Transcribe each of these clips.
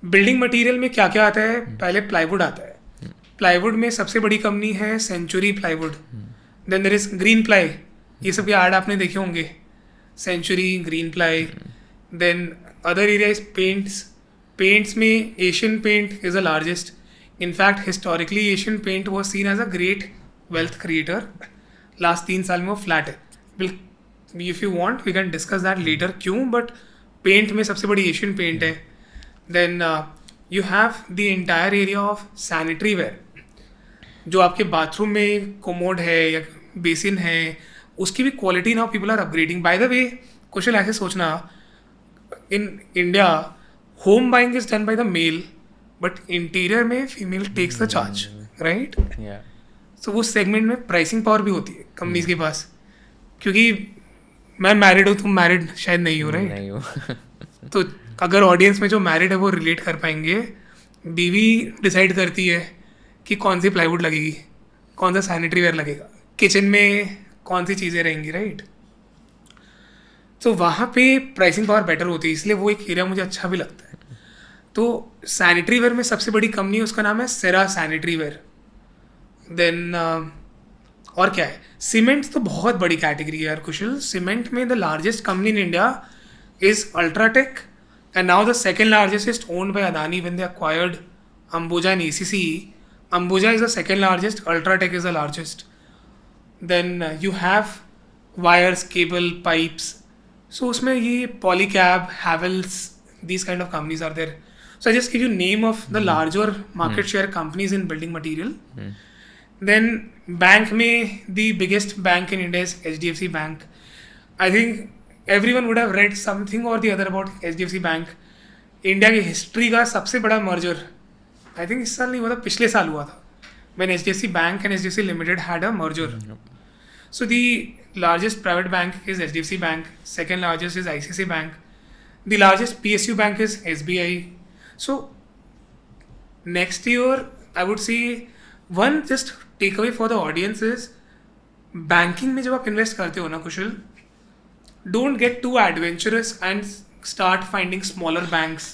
Building material में क्या क्या आता है? पहले प्लाईवुड आता है. प्लाईवुड में सबसे बड़ी कंपनी है Century plywood. Then there is Green Ply. ये सब के ऐड आपने देखे होंगे. Century, Green Ply. Then other area is paints. Paints में Asian Paint is the largest. In fact historically Asian Paint was seen as a great wealth creator. Last 3 साल में वो फ्लैट है. Will if you want we can discuss that later क्यों, but paint में सबसे बड़ी Asian Paint है. Then you have the entire area of sanitary ware. जो आपके बाथरूम में कोमोड है या बेसिन है, उसकी भी quality now people are upgrading. By the way Kushal, ऐसे सोचना, in India home buying is done by the male, but interior में female takes the charge, right? So उस सेगमेंट में प्राइसिंग पावर भी होती है कंपनीज के पास. क्योंकि मैं मैरिड हूँ, तुम मैरिड शायद नहीं हो, राइट? नहीं हो. तो अगर ऑडियंस में जो मैरिड है वो रिलेट कर पाएंगे. बीवी डिसाइड करती है कि कौन सी प्लाईवुड लगेगी, कौन सा सैनिटरी वेयर लगेगा, किचन में कौन सी चीज़ें रहेंगी, राइट? तो वहाँ पे प्राइसिंग पावर बेटर होती है, इसलिए वो एक एरिया मुझे अच्छा भी लगता है. तो सैनिटरी वेयर में सबसे बड़ी कंपनी, उसका नाम है सेरा सैनिटरी वेयर. देन और क्या है? सीमेंट्स तो बहुत बड़ी कैटेगरी है यार कुशल. सीमेंट में the largest company in India is UltraTech, and now the second largest is owned by Adani when they acquired Ambuja and ACC. Ambuja is the second largest, Ultratech is the largest. Then you have wires, cable, pipes. So उसमें ये Polycab, Havells, these kind of companies are there. So I just give you name of the larger market share companies in building material. Then bank में the biggest bank in India is HDFC Bank. I think everyone would have read something or the other about HDFC Bank. India की history का सबसे बड़ा merger I think इस साल नहीं हुआ था, पिछले साल हुआ था, when HDFC Bank and HDFC Limited had a merger. So the largest private bank is HDFC Bank, second largest is ICICI Bank, the largest PSU bank is SBI. So next year I would say one just takeaway for the audience is banking में जब आप invest करते हो ना कुशल, don't get too adventurous and start finding smaller banks.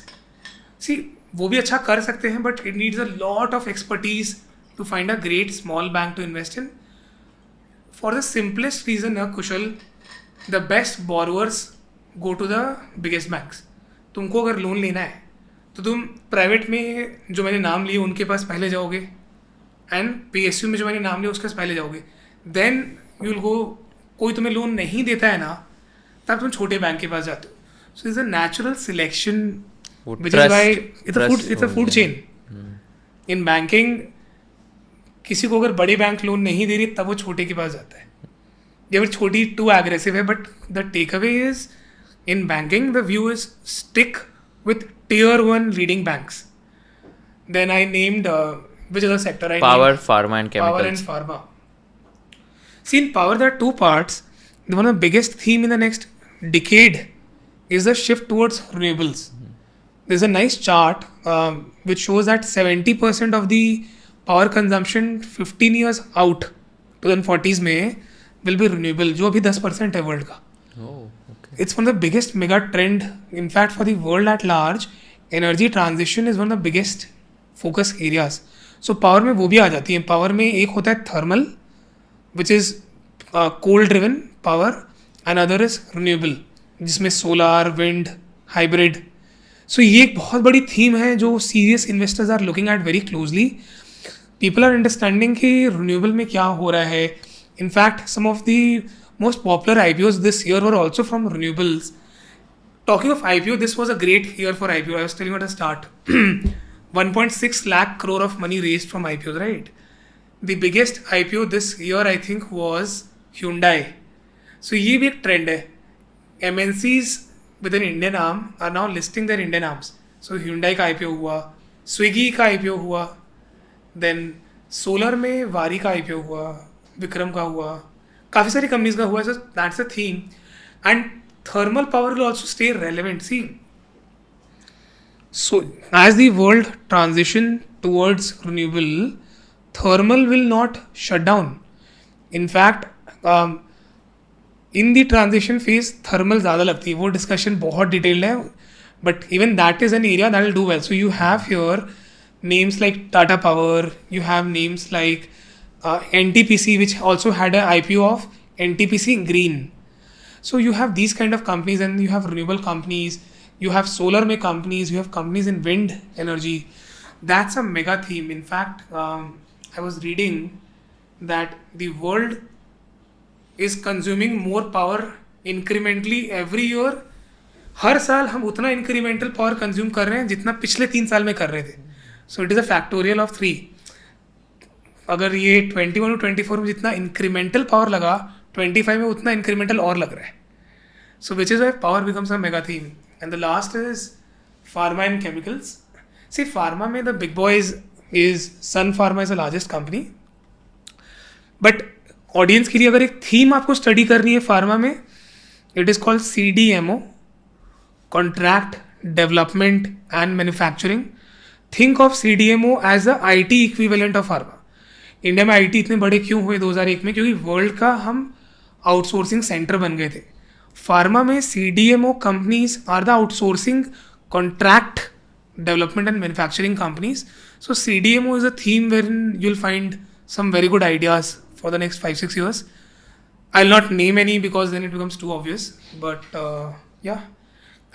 See, वो भी अच्छा कर सकते हैं, but it needs a lot of expertise to find a great small bank to invest in. For the simplest reason, Kusal, the best borrowers go to the biggest banks. तुमको अगर loan लेना है तो तुम प्राइवेट में जो मैंने नाम लिए उनके पास पहले जाओगे, एंड PSU में जो मैंने नाम लिया उसके पास पहले जाओगे. देन यू विल गो, कोई तुम्हें लोन नहीं देता है ना, तब तुम छोटे बैंक के पास जाते हो. So is a natural selection which is why it's a food chain. In banking किसी को अगर बड़ी बैंक लोन नहीं दे रही तब वो छोटे के पास जाता है, या फिर छोटी टू एग्रेसिव है. But the takeaway is in banking the view is stick with tier 1 leading banks. Then I named which other sector I Power, named? pharma and chemicals. Power and pharma. See, in power there are two parts. One of the biggest theme in the next decade is the shift towards renewables. There's a nice chart which shows that 70% of the power consumption 15 years out 2040s में will be renewable, जो अभी 10% है world का. It's one of the biggest mega trend. In fact, for the world at large, energy transition is one of the biggest focus areas. So power में वो भी आ जाती है. Power में एक होता है thermal, which is coal driven power, and other is renewable, जिसमें solar, wind, hybrid. So ये एक बहुत बड़ी theme है जो serious investors are looking at very closely. People are understanding कि renewable में क्या हो रहा है. In fact, some of the most popular IPOs this year were also from renewables. Talking of IPO, this was a great year for IPO. I was telling you at the start. 1.6 lakh crore of money raised from IPOs, right? The biggest IPO this year, I think, was Hyundai. So ये भी एक trend है. MNCs with an Indian arm are now listing their Indian arms. So Hyundai का IPO हुआ, Swiggy का IPO हुआ, then solar में वारी का IPO हुआ, विक्रम का हुआ, काफ़ी सारी कंपनीज का हुआ है. So that's a theme. And thermal power will also stay relevant. See, so as the world transition towards renewable, thermal will not shut down. In fact in the transition phase thermal ज़्यादा लगती है. वो discussion बहुत detailed है. but even that is an area that will do well. So you have here names like Tata Power, you have names like NTPC, which also had an IPO of NTPC Green. So you have these kind of companies, and you have renewable companies, you have solar make companies, you have companies in wind energy. That's a mega theme. In fact, I was reading that the world is consuming more power incrementally every year. हर साल हम उतना incremental power consume कर रहे हैं जितना पिछले 3 साल में कर रहे थे. So it is a factorial of 3. अगर ये 21 और 24 में जितना इंक्रीमेंटल पावर लगा, 25 में उतना इंक्रीमेंटल और लग रहा है. So which is why power becomes a mega theme. And the last is pharma and chemicals. See pharma में the big boys is Sun Pharma is the largest company. But audience के लिए अगर एक theme आपको study करनी है pharma में, it is called CDMO, contract development and manufacturing. Think of CDMO as a IT equivalent of pharma. India में IT इतने बड़े क्यों हुए 2001 में? क्योंकि वर्ल्ड का हम आउटसोर्सिंग सेंटर बन गए थे. फार्मा में CDMO companies are the outsourcing contract development and manufacturing companies. So CDMO is a theme wherein you'll find some very good ideas for the next 5-6 years. I'll not name any because then it becomes too obvious. But yeah.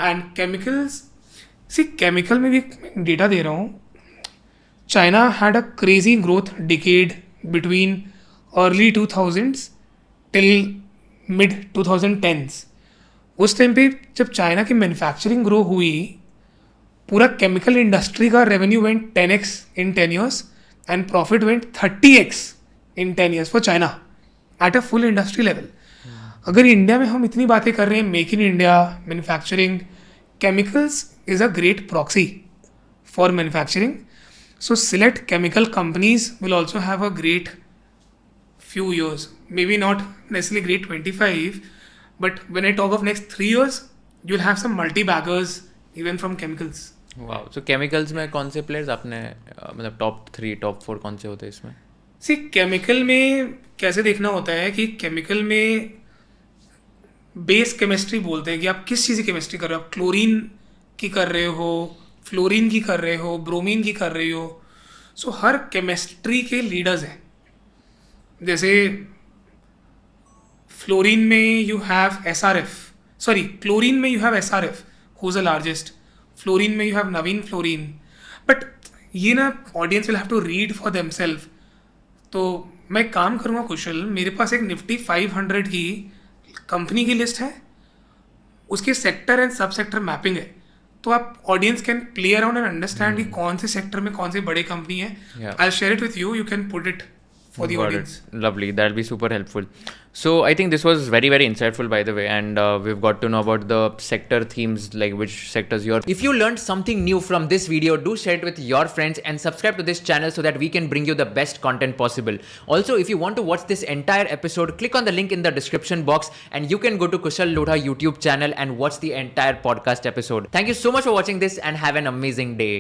And chemicals. See, chemical में भी data दे रहा हूँ. China had a crazy growth decade between early 2000s till mid 2010s. उस time पे जब China की manufacturing grow हुई, पूरा केमिकल इंडस्ट्री का revenue went 10x in 10 years and profit went 30x in 10 years for China at a full industry level. अगर India में हम इतनी बातें कर रहे हैं, make in India, manufacturing, chemicals is a great proxy for manufacturing. So select chemical companies will also have a great few years, maybe not necessarily great 25, but when I talk of next 3 years, you'll have some multi-baggers even from chemicals. वाह. सो chemicals में कौन से players आपने मतलब top 3 top 4 कौन से होते हैं इसमें? सी केमिकल में कैसे देखना होता है कि केमिकल में बेस केमिस्ट्री बोलते हैं कि आप किस चीज़ की केमिस्ट्री कर रहे हो. आप क्लोरीन की कर रहे हो, फ्लोरीन की कर रहे हो, ब्रोमीन की कर रहे हो. सो हर केमिस्ट्री के लीडर्स हैं. जैसे फ्लोरीन में you have SRF, sorry chlorine में you have SRF who is the largest. Fluorine में you have Navin Fluorine. But ये ना audience will have to read for themselves. तो मैं काम करूँगा कुशल, मेरे पास एक निफ्टी 500 की कंपनी की लिस्ट है, उसके सेक्टर एंड सब सेक्टर मैपिंग है. तो आप audience can play around and understand कि कौन से सेक्टर में कौन सी बड़ी कंपनी है. I share it with you, you can put it for the audience. Lovely, that'll be super helpful. So I think this was very, very insightful, by the way, and we've got to know about the sector themes, like which sectors you're. If you learned something new from this video, do share it with your friends and subscribe to this channel so that we can bring you the best content possible. Also, if you want to watch this entire episode, click on the link in the description box and you can go to Kushal Lodha YouTube channel and watch the entire podcast episode. Thank you so much for watching this and have an amazing day.